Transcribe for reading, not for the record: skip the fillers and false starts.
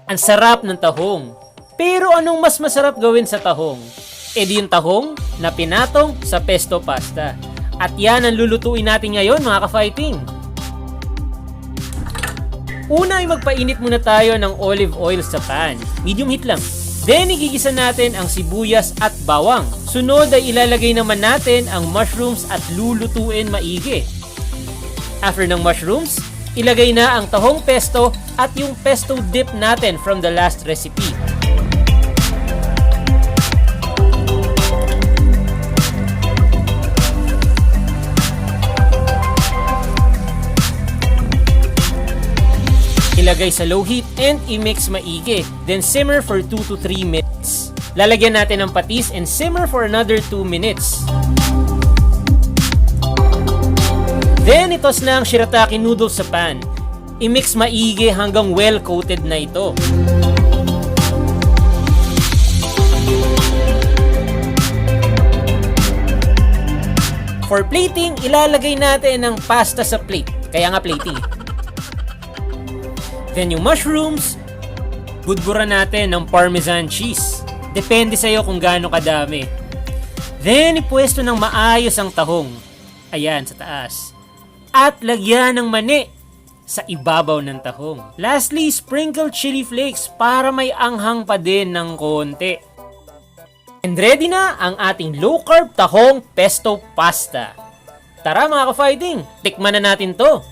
Ang sarap ng tahong. Pero anong mas masarap gawin sa tahong? E di yung tahong na pinatong sa pesto pasta. At yan ang lulutuin natin ngayon mga ka-fighting. Una ay magpainit muna tayo ng olive oil sa pan. Medium heat lang. Then igigisa natin ang sibuyas at bawang. Sunod ay ilalagay naman natin ang mushrooms at lulutuin maigi. After ng mushrooms, ilagay na ang tahong pesto at yung pesto dip natin from the last recipe. Ilagay sa low heat and i-mix maigi. Then simmer for 2 to 3 minutes. Lalagyan natin ng patis and simmer for another 2 minutes. Then itos na ang shirataki noodles sa pan. I-mix maigi hanggang well-coated na ito. For plating, ilalagay natin ang pasta sa plate. Kaya nga plating. Then yung mushrooms, budburan natin ng parmesan cheese. Depende sa'yo kung gaano kadami. Then ipwesto ng maayos ang tahong. Ayan, sa taas. At lagyan ng mani sa ibabaw ng tahong. Lastly, sprinkle chili flakes para may anghang pa din ng konti. And ready na ang ating low-carb tahong pesto pasta. Tara mga ka-fighting, tikman na natin to!